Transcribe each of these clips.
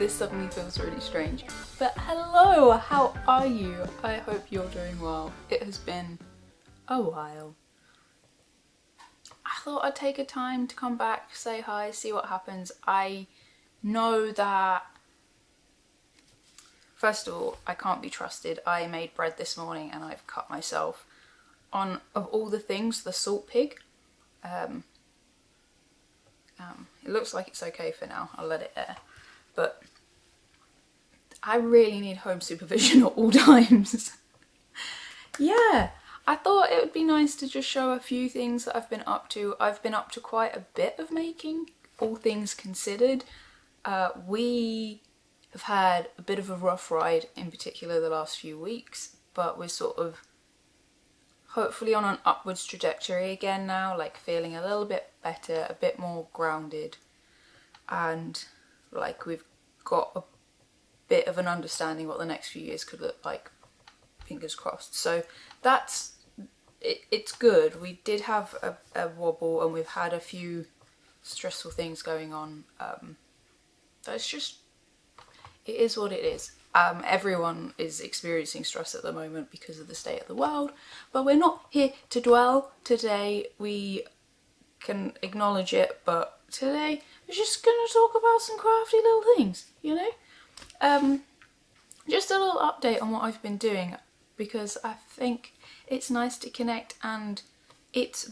This suddenly feels really strange. But hello, how are you? I hope you're doing well. It has been a while. I thought I'd take a time to come back, say hi, see what happens. I know that, first of all, I can't be trusted. I made bread this morning and I've cut myself. On, of all the things, the salt pig. It looks like it's okay for now. I'll let it air. But I really need home supervision at all times. Yeah, I thought it would be nice to just show a few things that I've been up to. I've been up to quite a bit of making, all things considered. We have had a bit of a rough ride, in particular the last few weeks, but we're sort of hopefully on an upwards trajectory again now, like feeling a little bit better, a bit more grounded, and like we've got a bit of an understanding what the next few years could look like, fingers crossed. So that's it's good. We did have a wobble and we've had a few stressful things going on, but it's just, it is what it is. Everyone is experiencing stress at the moment because of the state of the world, but we're not here to dwell today. We can acknowledge it, but today we're just gonna talk about some crafty little things, you know? Just a little update on what I've been doing, because I think it's nice to connect, and it's,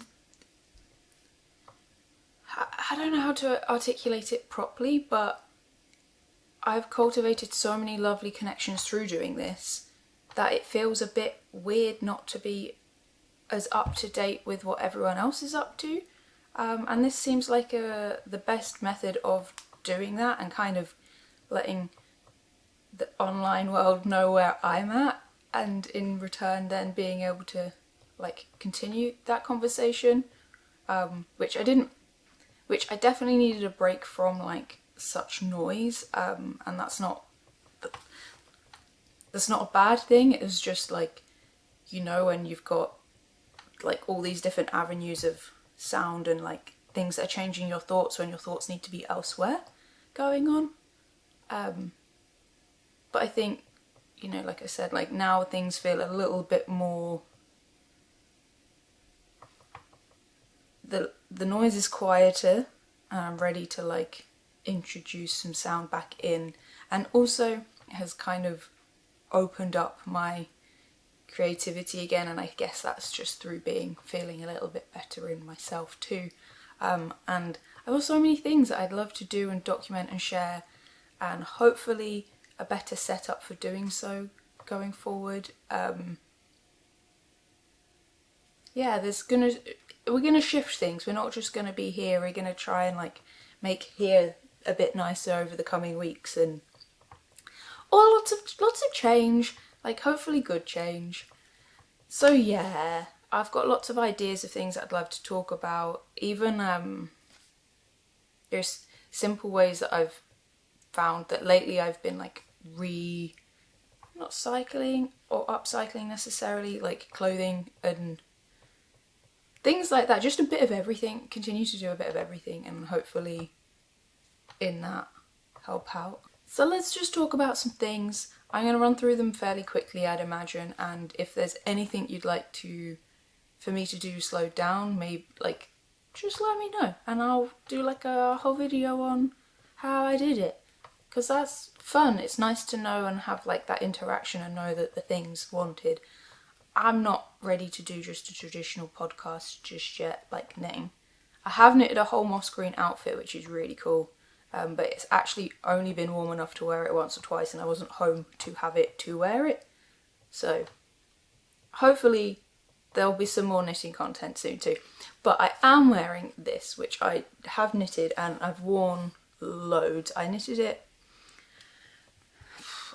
I don't know how to articulate it properly, but I've cultivated so many lovely connections through doing this that it feels a bit weird not to be as up to date with what everyone else is up to. And this seems like the best method of doing that, and kind of letting the online world know where I'm at, and in return then being able to like continue that conversation, which I definitely needed a break from, like such noise, and that's not a bad thing. It was just like, you know, when you've got like all these different avenues of sound and like things that are changing your thoughts when your thoughts need to be elsewhere going on. But I think, you know, like I said, like now things feel a little bit more, the noise is quieter, and I'm ready to like introduce some sound back in, and also it has kind of opened up my creativity again, and I guess that's just through feeling a little bit better in myself too. And I've got so many things that I'd love to do and document and share, and hopefully a better setup for doing so going forward. Yeah, we're gonna shift things. We're not just gonna be here. We're gonna try and like make here a bit nicer over the coming weeks, and lots of change, like hopefully good change. So yeah, I've got lots of ideas of things I'd love to talk about. Even there's simple ways that I've found that lately I've been like not cycling or upcycling necessarily, like clothing and things like that. Just a bit of everything. Continue to do a bit of everything, and hopefully in that help out. So let's just talk about some things. I'm going to run through them fairly quickly, I'd imagine, and if there's anything you'd like for me to do slowed down, maybe like just let me know, and I'll do like a whole video on how I did it, because that's fun. It's nice to know and have like that interaction and know that the thing's wanted. I'm not ready to do just a traditional podcast just yet, like knitting. I have knitted a whole moss green outfit, which is really cool. But it's actually only been warm enough to wear it once or twice, and I wasn't home to have it to wear it. So hopefully there'll be some more knitting content soon too. But I am wearing this, which I have knitted and I've worn loads. I knitted it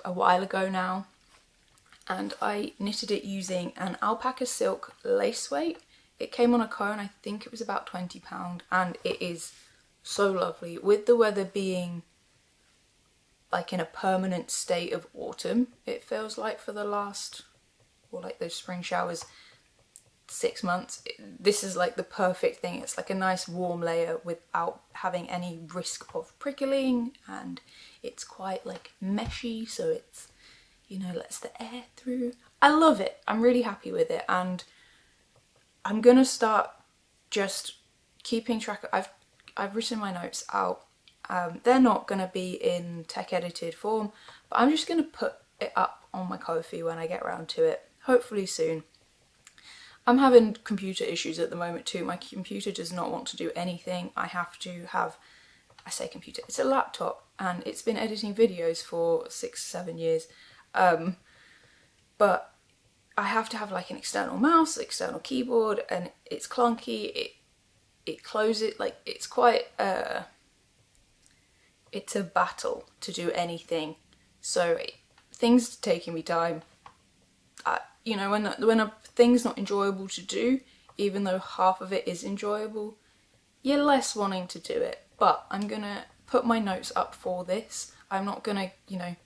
a while ago now, and I knitted it using an Alpaca Silk lace weight. It came on a cone, I think it was about £20, and it is so lovely. With the weather being like in a permanent state of autumn, it feels like for the last, or like those spring showers, 6 months. This is like the perfect thing. It's like a nice warm layer without having any risk of prickling, and it's quite like meshy, so it's, you know, lets the air through. I love it. I'm really happy with it, and I'm gonna start just keeping track of, I've written my notes out. They're not gonna be in tech edited form, but I'm just gonna put it up on my Ko-fi when I get around to it, hopefully soon. I'm having computer issues at the moment too. My computer does not want to do anything. I have to have, I say computer, it's a laptop, and it's been editing videos for 6-7 years. But I have to have like an external mouse, external keyboard, and it's clunky. It closes, like it's quite it's a battle to do anything. So things are taking me time. You know, when a thing's not enjoyable to do, even though half of it is enjoyable, you're less wanting to do it. But I'm gonna put my notes up for this. I'm not gonna, you know,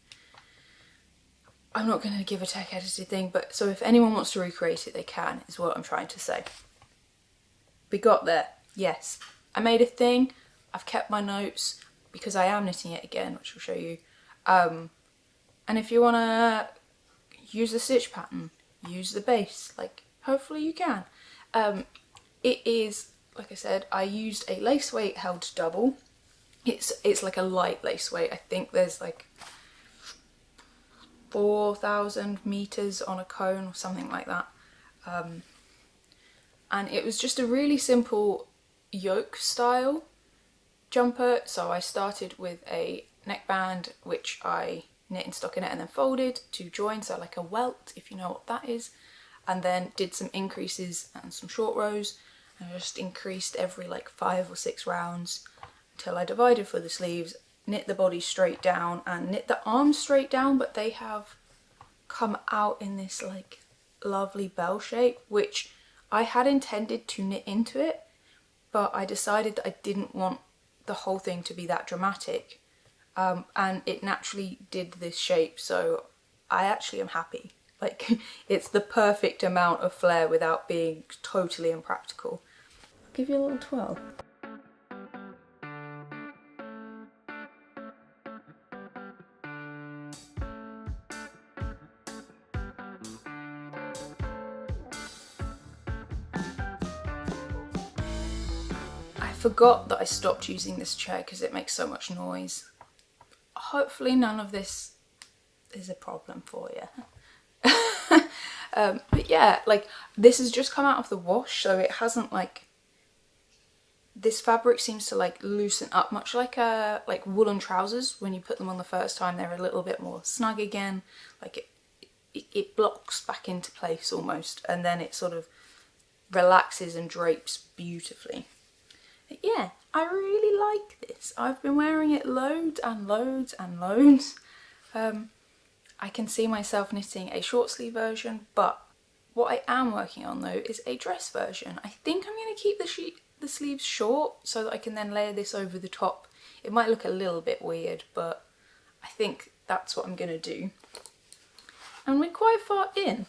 I'm not gonna give a tech edited thing, but so if anyone wants to recreate it, they can, is what I'm trying to say. We got there, yes. I made a thing, I've kept my notes, because I am knitting it again, which I'll show you. And if you wanna use the stitch pattern, use the base, like hopefully you can. It is, like I said, I used a lace weight held double. It's like a light lace weight. I think there's like 4,000 meters on a cone or something like that. And it was just a really simple yoke style jumper. So I started with a neckband, which I knit in stockinette and then folded to join, so like a welt, if you know what that is, and then did some increases and some short rows, and I just increased every like 5 or 6 rounds until I divided for the sleeves, knit the body straight down and knit the arms straight down, but they have come out in this like lovely bell shape, which I had intended to knit into it, but I decided that I didn't want the whole thing to be that dramatic, and it naturally did this shape, so I actually am happy. Like, it's the perfect amount of flair without being totally impractical. I'll give you a little twirl. I forgot that I stopped using this chair because it makes so much noise. Hopefully none of this is a problem for you. But yeah, like, this has just come out of the wash, so it hasn't like, this fabric seems to like loosen up, much like woolen trousers. When you put them on the first time, they're a little bit more snug again, like it blocks back into place almost, and then it sort of relaxes and drapes beautifully. But yeah, I really like this. I've been wearing it loads and loads and loads. I can see myself knitting a short sleeve version, but what I am working on though is a dress version. I think I'm going to keep the sleeves short so that I can then layer this over the top. It might look a little bit weird, but I think that's what I'm going to do. And we're quite far in.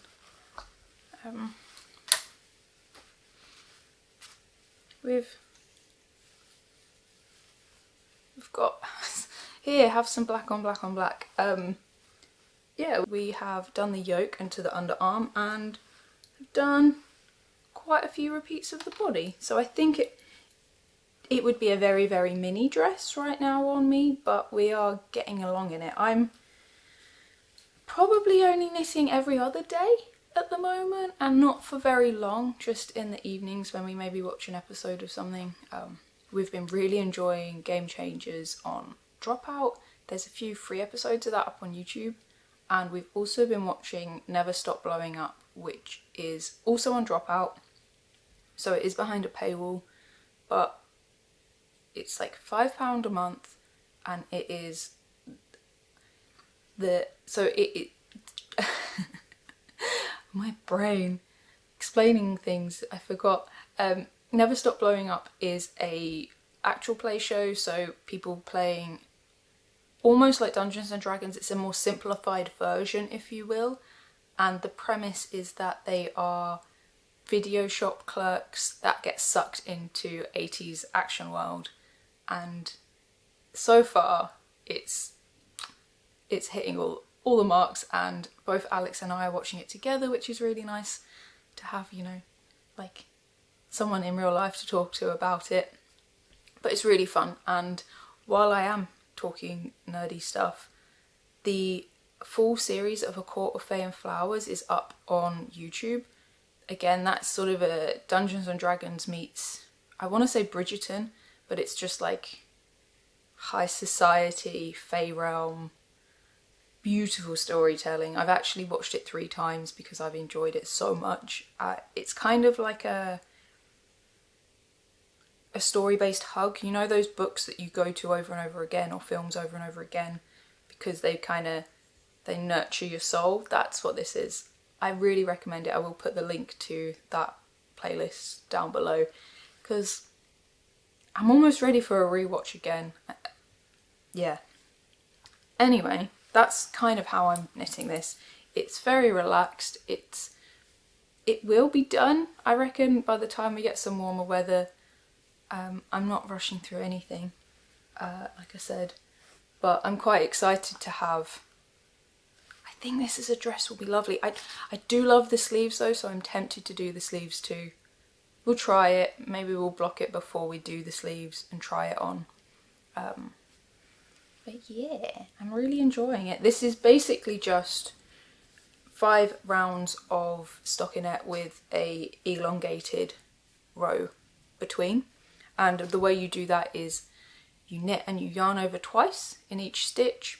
We've got here, have some black on black on black. Yeah, we have done the yoke into the underarm and done quite a few repeats of the body. So I think it would be a very, very mini dress right now on me, but we are getting along in it. I'm probably only knitting every other day at the moment, and not for very long, just in the evenings when we maybe watch an episode of something. We've been really enjoying Game Changers on Dropout. There's a few free episodes of that up on YouTube. And we've also been watching Never Stop Blowing Up, which is also on Dropout. So it is behind a paywall, but it's like £5 a month, and it is my brain explaining things, I forgot. Never Stop Blowing Up is a actual play show, so people playing almost like Dungeons and Dragons. It's a more simplified version, if you will, and the premise is that they are video shop clerks that get sucked into 80s action world, and so far it's hitting all the marks, and both Alex and I are watching it together, which is really nice to have, you know, like someone in real life to talk to about it. But it's really fun, and while I am talking nerdy stuff, the full series of A Court of Fey and Flowers is up on YouTube. Again, that's sort of a Dungeons and Dragons meets, I want to say Bridgerton, but it's just like high society, Fey realm, beautiful storytelling. I've actually watched it 3 times because I've enjoyed it so much. It's kind of like a story-based hug. You know those books that you go to over and over again, or films over and over again, because they nurture your soul? That's what this is. I really recommend it. I will put the link to that playlist down below because I'm almost ready for a rewatch again. Yeah. Anyway, that's kind of how I'm knitting this. It's very relaxed. It will be done, I reckon, by the time we get some warmer weather. I'm not rushing through anything, like I said, but I'm quite excited to have. I think this as a dress will be lovely. I do love the sleeves though, so I'm tempted to do the sleeves too. We'll try it. Maybe we'll block it before we do the sleeves and try it on. But yeah, I'm really enjoying it. This is basically just 5 rounds of stockinette with a elongated row between. And the way you do that is you knit and you yarn over twice in each stitch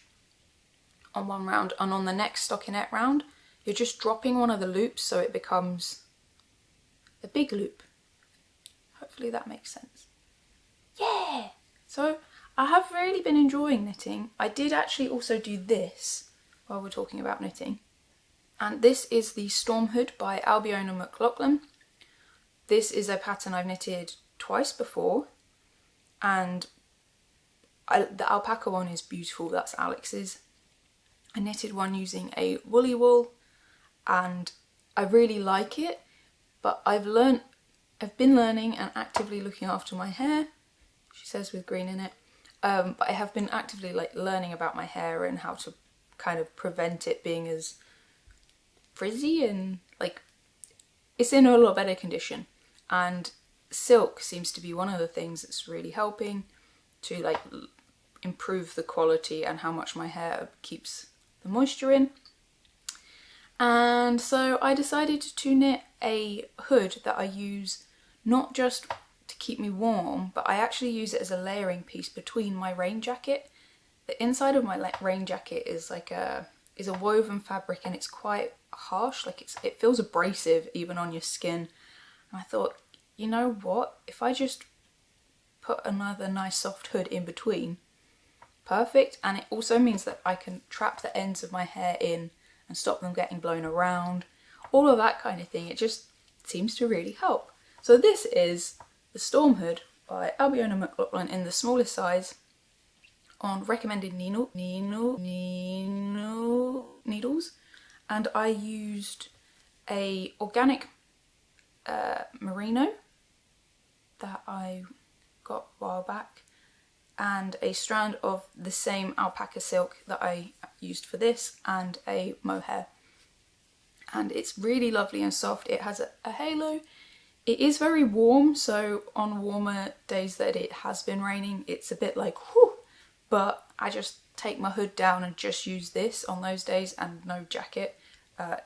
on one round, and on the next stockinette round you're just dropping one of the loops so it becomes a big loop. Hopefully that makes sense. Yeah! So I have really been enjoying knitting. I did actually also do this while we're talking about knitting, and this is the Storm Hood by Albiona McLaughlin. This is a pattern I've knitted twice before, and the alpaca one is beautiful. That's Alex's. I knitted one using a woolly wool and I really like it, but I've been learning and actively looking after my hair, she says with green in it, but I have been actively learning about my hair and how to kind of prevent it being as frizzy, and it's in a lot better condition, and silk seems to be one of the things that's really helping to improve the quality and how much my hair keeps the moisture in. And so I decided to knit a hood that I use not just to keep me warm, but I actually use it as a layering piece between my rain jacket. The inside of my rain jacket is a woven fabric, and it's quite harsh, it feels abrasive even on your skin. And I thought, you know what, if I just put another nice soft hood in between, perfect. And it also means that I can trap the ends of my hair in and stop them getting blown around, all of that kind of thing. It just seems to really help. So this is the Storm Hood by Albiona McLaughlin in the smallest size on recommended needles, and I used a organic merino that I got a while back, and a strand of the same alpaca silk that I used for this, and a mohair. And it's really lovely and soft. It has a halo. It is very warm, so on warmer days that it has been raining, it's a bit whew, but I just take my hood down and just use this on those days, and no jacket.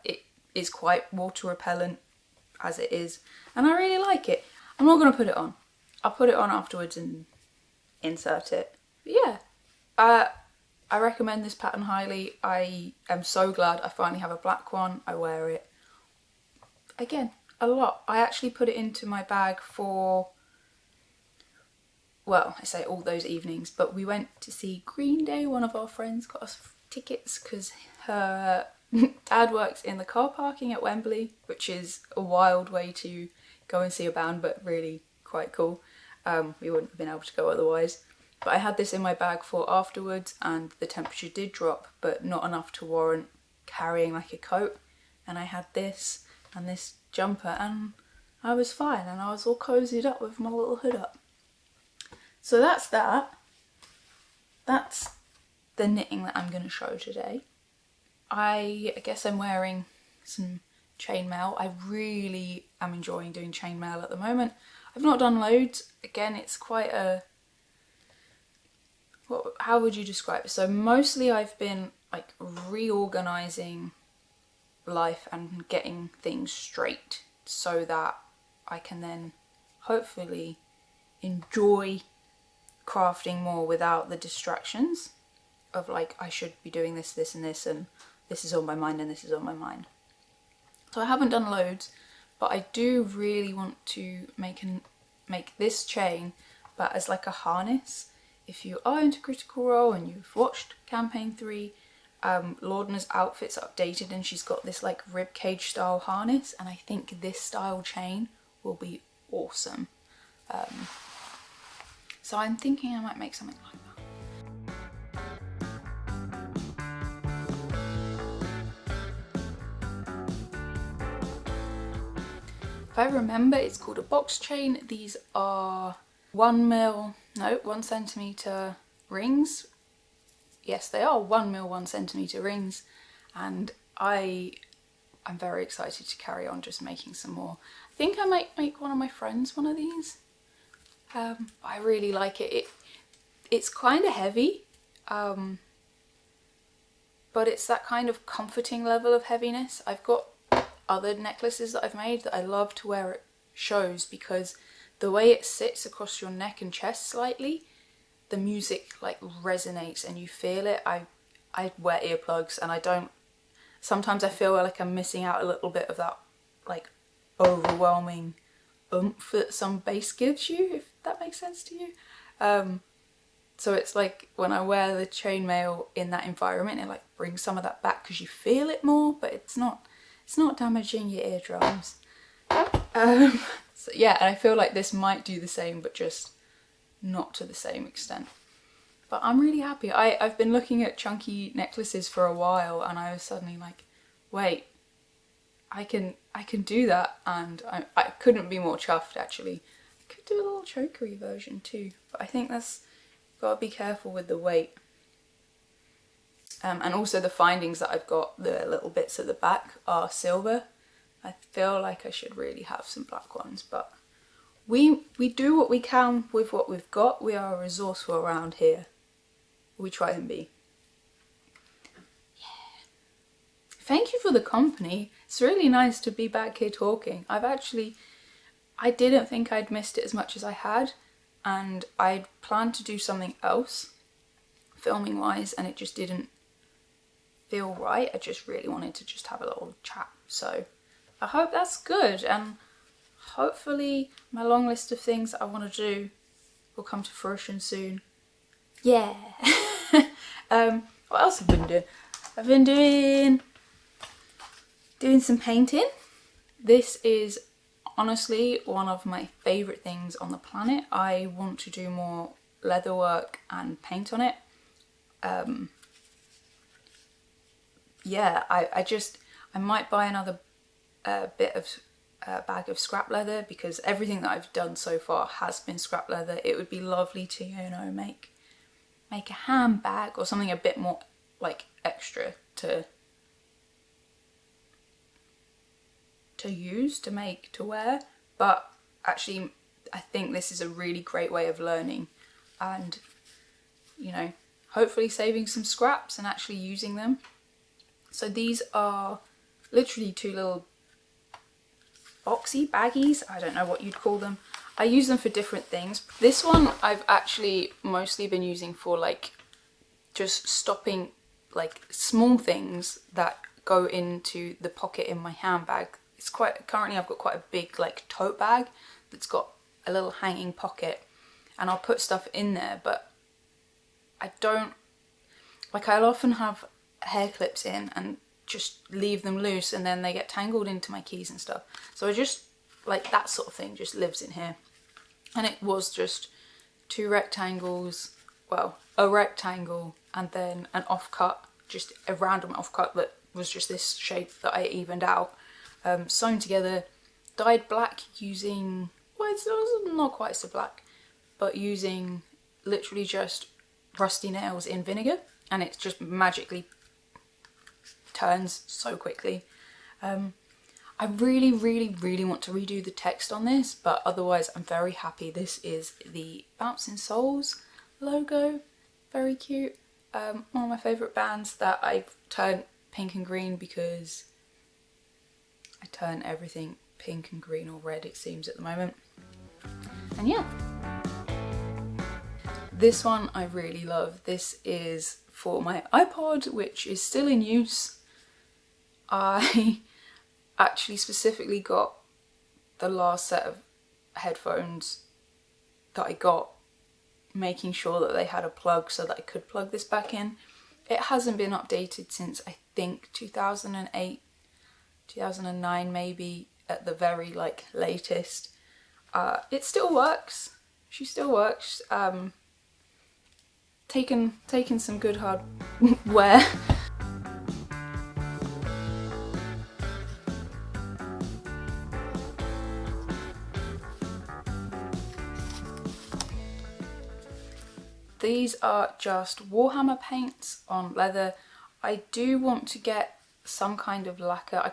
It is quite water repellent as it is, and I really like it. I'm not going to put it on. I'll put it on afterwards and insert it. But yeah, I recommend this pattern highly. I am so glad I finally have a black one. I wear it, again, a lot. I actually put it into my bag for, well, I say all those evenings, but we went to see Green Day. One of our friends got us tickets because her dad works in the car parking at Wembley, which is a wild way to go and see a band, but really quite cool. We wouldn't have been able to go otherwise. But I had this in my bag for afterwards, and the temperature did drop, but not enough to warrant carrying a coat. And I had this and this jumper, and I was fine and I was all cozied up with my little hood up. So that's that. That's the knitting that I'm going to show today. I guess I'm wearing some chainmail. I really am enjoying doing chainmail at the moment. I've not done loads. Again, it's quite a... how would you describe it? So mostly I've been like reorganising life and getting things straight so that I can then hopefully enjoy crafting more without the distractions of like I should be doing this, this and this, and this is on my mind and this is on my mind. So I haven't done loads, but I do really want to make this chain, but as like a harness. If you are into Critical Role and you've watched Campaign 3, Laudna's outfit's updated and she's got this like ribcage style harness, and I think this style chain will be awesome. So I'm thinking I might make something like that. If I remember, it's called a box chain. These are 1 centimetre rings. Yes, they are 1 centimetre rings, and I'm very excited to carry on just making some more. I think I might make one of my friends one of these. I really like it. It's kind of heavy, but it's that kind of comforting level of heaviness. I've got other necklaces that I've made that I love to wear at shows because the way it sits across your neck and chest slightly, the music like resonates and you feel it. I wear earplugs and I don't, sometimes I feel like I'm missing out a little bit of that like overwhelming oomph that some bass gives you, if that makes sense to you. So it's like when I wear the chainmail in that environment, it like brings some of that back because you feel it more, but it's not damaging your eardrums. So yeah, and I feel like this might do the same, but just not to the same extent. But I'm really happy. I've been looking at chunky necklaces for a while and I was suddenly like, wait, I can do that, and I couldn't be more chuffed actually. I could do a little chokery version too, but I think that's gotta be careful with the weight. And also the findings that I've got, the little bits at the back are silver. I feel like I should really have some black ones, but we do what we can with what we've got. We are resourceful around here. We try and be. Yeah. Thank you for the company. It's really nice to be back here talking. I didn't think I'd missed it as much as I had, and I'd planned to do something else filming wise and it just didn't feel right. I just really wanted to just have a little chat. So I hope that's good, and hopefully my long list of things that I want to do will come to fruition soon. Yeah. What else have I been doing? I've been doing some painting. This is honestly one of my favourite things on the planet. I want to do more leather work and paint on it. Yeah, I might buy another bit of bag of scrap leather, because everything that I've done so far has been scrap leather. It would be lovely to, you know, make a handbag or something a bit more like extra to use, to wear. But actually I think this is a really great way of learning and, you know, hopefully saving some scraps and actually using them. So these are literally two little boxy baggies, I don't know what you'd call them. I use them for different things. This one I've actually mostly been using for like just stopping like small things that go into the pocket in my handbag. It's currently I've got quite a big like tote bag that's got a little hanging pocket, and I'll put stuff in there, but I'll often have hair clips in and just leave them loose and then they get tangled into my keys and stuff. So I just, like, that sort of thing just lives in here. And it was just two rectangles, well, a rectangle and then an offcut, just a random offcut that was just this shape that I evened out, sewn together dyed black using, well, it's not quite so black, but using literally just rusty nails in vinegar, and it just magically turns so quickly. I really want to redo the text on this, but otherwise I'm very happy. This is the Bouncing Souls logo, very cute. One of my favourite bands that I've turned pink and green because I turn everything pink and green or red, it seems, at the moment. And yeah. This one I really love. This is for my iPod, which is still in use. I actually specifically got the last set of headphones that I got, making sure that they had a plug so that I could plug this back in. It hasn't been updated since I think 2008, 2009 maybe, at the very latest. It still works. She still works. Taken some good hard wear. These are just Warhammer paints on leather. I do want to get some kind of lacquer.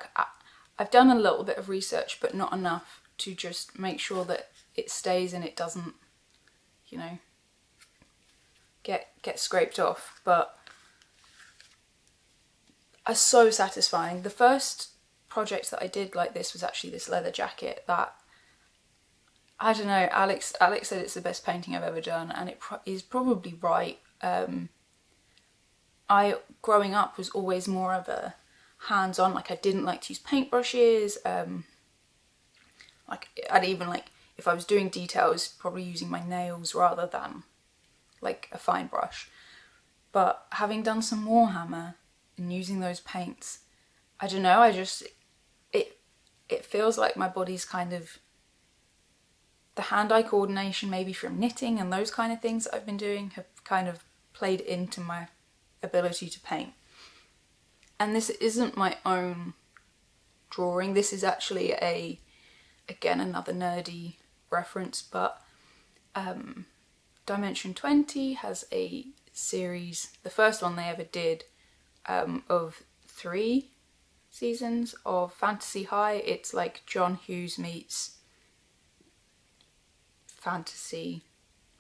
I've done a little bit of research, but not enough to just make sure that it stays and it doesn't, you know, get scraped off. But are so satisfying. The first project that I did like this was actually this leather jacket that, I don't know, Alex said it's the best painting I've ever done, and it is probably right. I, growing up, was always more of a hands-on, I didn't like to use paintbrushes, I'd even, if I was doing details, probably using my nails rather than, a fine brush. But having done some Warhammer and using those paints, I don't know, it feels like my body's kind of, the hand-eye coordination maybe from knitting and those kind of things that I've been doing have kind of played into my ability to paint. And this isn't my own drawing. This is actually again, another nerdy reference, but Dimension 20 has a series, the first one they ever did, of 3 seasons of Fantasy High. It's like John Hughes meets Fantasy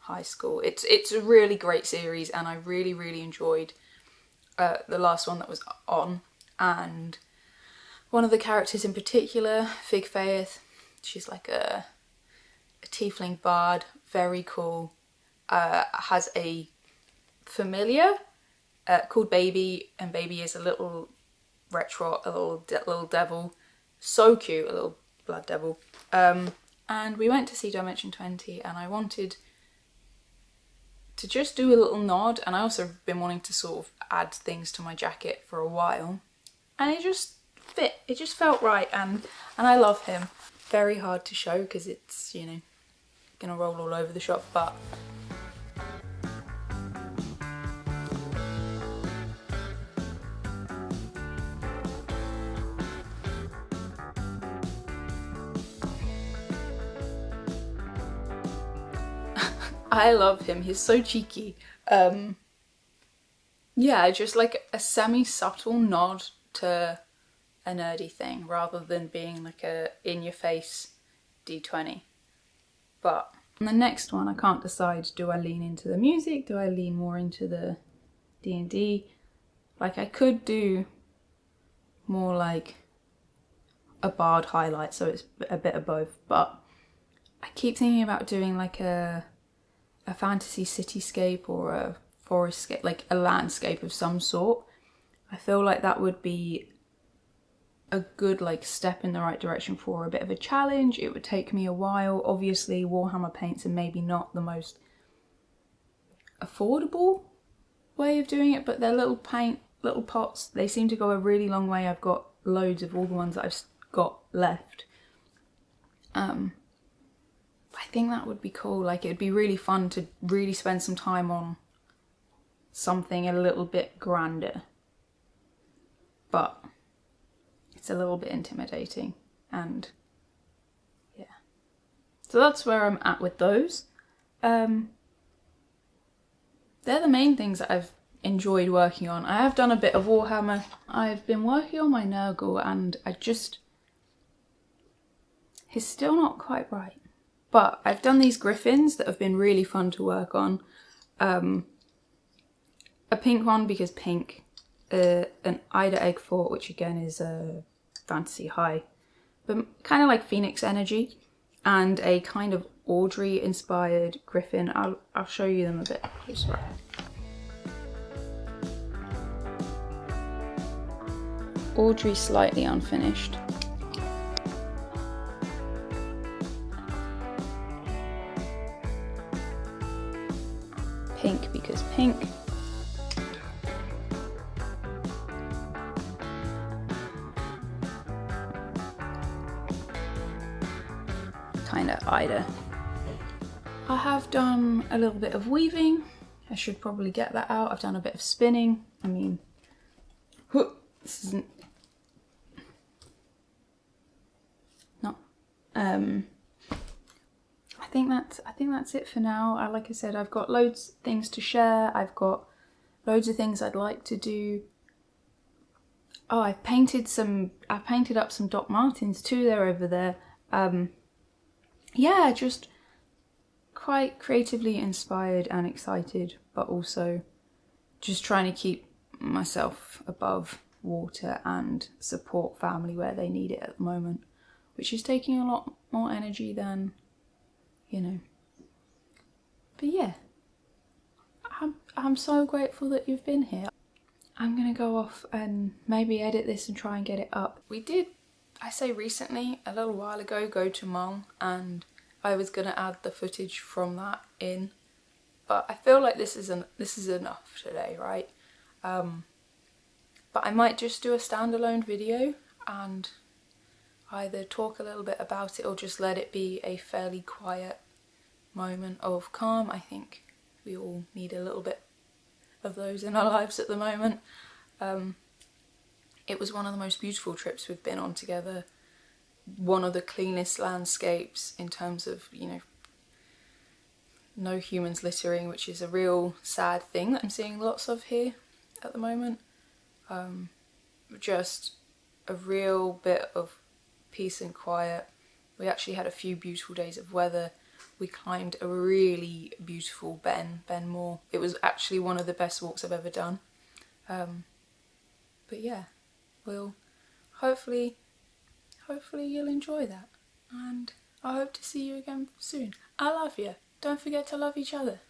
High School. It's a really great series, and I really enjoyed the last one that was on. And one of the characters in particular, Fig Faith, she's like a tiefling bard, very cool, has a familiar called Baby, and Baby is a little retro, a little devil, so cute, a little blood devil. And we went to see Dimension 20, and I wanted to just do a little nod, and I also have been wanting to sort of add things to my jacket for a while, and it just fit, it just felt right, and I love him. Very hard to show because it's, you know, gonna roll all over the shop, but I love him, he's so cheeky. Yeah, just like a semi-subtle nod to a nerdy thing rather than being like a in-your-face D20. But on the next one I can't decide, do I lean into the music, do I lean more into the D&D? Like I could do more like a bard highlight, so it's a bit of both, but I keep thinking about doing like a fantasy cityscape or a forestscape, like a landscape of some sort. I feel like that would be a good like step in the right direction for a bit of a challenge. It would take me a while. Obviously Warhammer paints are maybe not the most affordable way of doing it, but they're little pots. They seem to go a really long way. I've got loads of all the ones that I've got left. I think that would be cool. Like it'd be really fun to really spend some time on something a little bit grander, but it's a little bit intimidating, and So that's where I'm at with those. They're the main things that I've enjoyed working on. I have done a bit of Warhammer. I've been working on my Nurgle and he's still not quite right. But I've done these griffins that have been really fun to work on. A pink one because pink, an Ida egg fort, which again is a fantasy high, but kind of like Phoenix energy, and a kind of Audrey inspired griffin. I'll show you them a bit closer up. Audrey slightly unfinished. Pink because pink. Kinda Ida. I have done a little bit of weaving. I should probably get that out. I've done a bit of spinning. I mean, this isn't... No. I think that's it for now. Like I said, I've got loads of things to share. I've got loads of things I'd like to do. Oh, I painted up some Doc Martens too. They're over there. Yeah, just quite creatively inspired and excited, but also just trying to keep myself above water and support family where they need it at the moment, which is taking a lot more energy than, you know. But yeah, I'm so grateful that you've been here. I'm gonna go off and maybe edit this and try and get it up. We did, I say recently, a little while ago, go to Hmong, and I was gonna add the footage from that in, but I feel like this is enough today, right? But I might just do a standalone video and either talk a little bit about it or just let it be a fairly quiet moment of calm. I think we all need a little bit of those in our lives at the moment. It was one of the most beautiful trips we've been on together. One of the cleanest landscapes in terms of, you know, no humans littering, which is a real sad thing that I'm seeing lots of here at the moment. Just a real bit of peace and quiet. We actually had a few beautiful days of weather. We climbed a really beautiful Ben Moor. It was actually one of the best walks I've ever done. But yeah, we'll hopefully you'll enjoy that, and I hope to see you again soon. I love you. Don't forget to love each other.